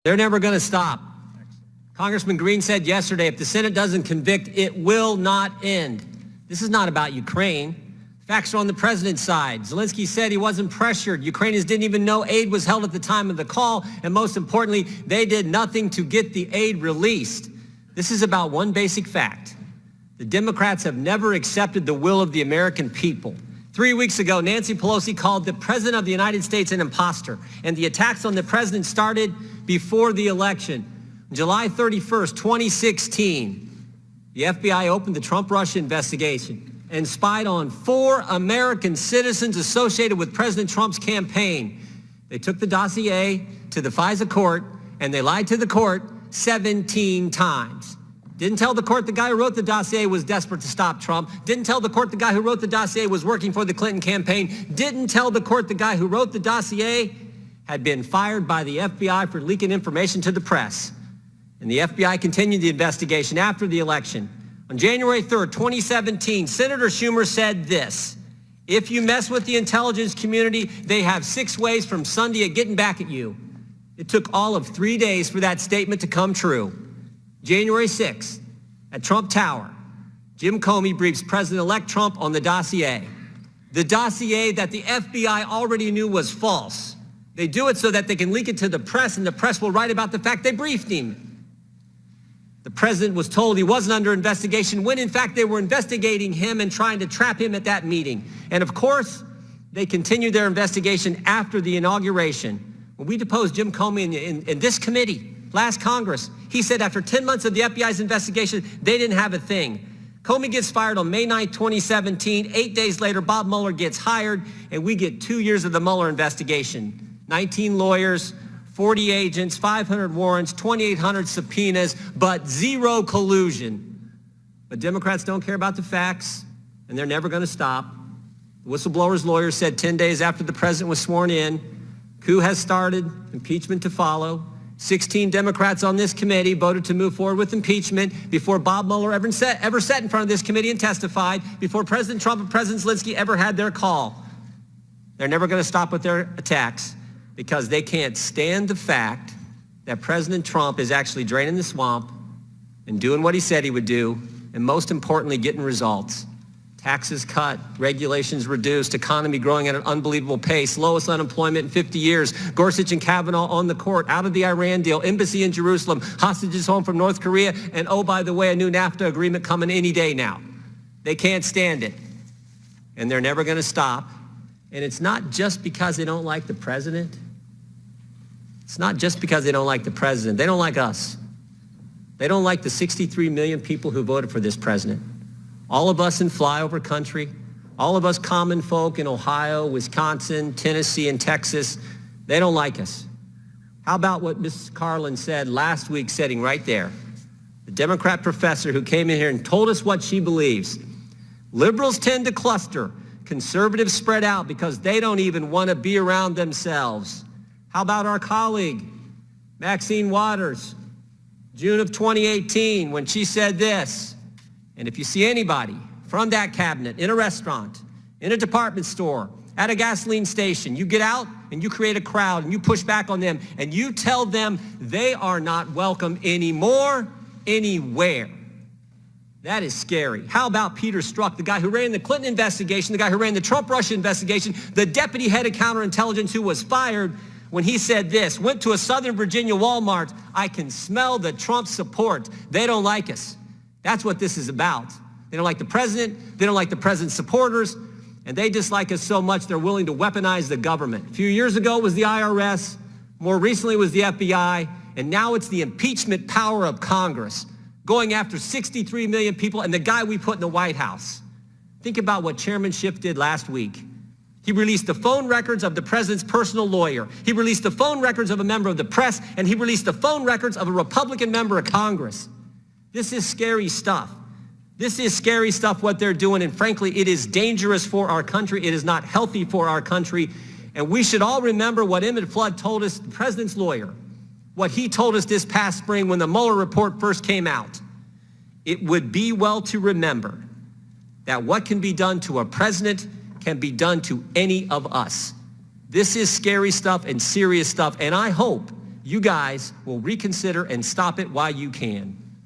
They're never going to stop. Congressman Green said yesterday, if the Senate doesn't convict, it will not end. This is not about Ukraine. Facts are on the president's side. Zelensky said he wasn't pressured. Ukrainians didn't even know aid was held at the time of the call. And most importantly, they did nothing to get the aid released. This is about one basic fact. The Democrats have never accepted the will of the American people. 3 weeks ago, Nancy Pelosi called the President of the United States an imposter. And the attacks on the president started before the election. July 31st, 2016, the FBI opened the Trump-Russia investigation and spied on 4 American citizens associated with President Trump's campaign. They took the dossier to the FISA court, and they lied to the court 17 times. Didn't tell the court the guy who wrote the dossier was desperate to stop Trump. Didn't tell the court the guy who wrote the dossier was working for the Clinton campaign. Didn't tell the court the guy who wrote the dossier had been fired by the FBI for leaking information to the press. And the FBI continued the investigation after the election. On January 3rd, 2017, Senator Schumer said this: if you mess with the intelligence community, they have 6 ways from Sunday at getting back at you. It took all of 3 days for that statement to come true. January 6th, at Trump Tower, Jim Comey briefs President-elect Trump on the dossier. The dossier that the FBI already knew was false. They do it so that they can leak it to the press, and the press will write about the fact they briefed him. The president was told he wasn't under investigation when, in fact, they were investigating him and trying to trap him at that meeting. And, of course, they continued their investigation after the inauguration. When we deposed Jim Comey in this committee last Congress, he said after 10 months of the FBI's investigation, they didn't have a thing. Comey gets fired on May 9, 2017. 8 days later, Bob Mueller gets hired, and we get 2 years of the Mueller investigation. 19 lawyers, 40 agents, 500 warrants, 2,800 subpoenas, but 0 collusion. But Democrats don't care about the facts, and they're never going to stop. The whistleblower's lawyer said 10 days after the president was sworn in, coup has started, impeachment to follow. 16 Democrats on this committee voted to move forward with impeachment before Bob Mueller ever sat in front of this committee and testified, before President Trump and President Zelensky ever had their call. They're never going to stop with their attacks, because they can't stand the fact that President Trump is actually draining the swamp and doing what he said he would do, and most importantly, getting results. Taxes cut, regulations reduced, economy growing at an unbelievable pace, lowest unemployment in 50 years, Gorsuch and Kavanaugh on the court, out of the Iran deal, embassy in Jerusalem, hostages home from North Korea, and oh, by the way, a new NAFTA agreement coming any day now. They can't stand it, and they're never going to stop. And it's not just because they don't like the president. It's not just because they don't like the president. They don't like us. They don't like the 63 million people who voted for this president. All of us in flyover country, all of us common folk in Ohio, Wisconsin, Tennessee, and Texas, they don't like us. How about what Mrs. Carlin said last week, sitting right there? The Democrat professor who came in here and told us what she believes. Liberals tend to cluster. Conservatives spread out because they don't even want to be around themselves. How about our colleague, Maxine Waters, June of 2018, when she said this: and if you see anybody from that cabinet in a restaurant, in a department store, at a gasoline station, you get out and you create a crowd and you push back on them and you tell them they are not welcome anymore, anywhere. That is scary. How about Peter Strzok, the guy who ran the Clinton investigation, the guy who ran the Trump-Russia investigation, the deputy head of counterintelligence who was fired when he said this, went to a Southern Virginia Walmart: I can smell the Trump support. They don't like us. That's what this is about. They don't like the president. They don't like the president's supporters. And they dislike us so much they're willing to weaponize the government. A few years ago it was the IRS. More recently it was the FBI. And now it's the impeachment power of Congress, going after 63 million people and the guy we put in the White House. Think about what Chairman Schiff did last week. He released the phone records of the president's personal lawyer. He released the phone records of a member of the press, and he released the phone records of a Republican member of Congress. This is scary stuff. This is scary stuff, what they're doing, and frankly, it is dangerous for our country. It is not healthy for our country, and we should all remember what Emmett Flood told us, the president's lawyer, what he told us this past spring when the Mueller report first came out. It would be well to remember that what can be done to a president can be done to any of us. This is scary stuff and serious stuff, and I hope you guys will reconsider and stop it while you can.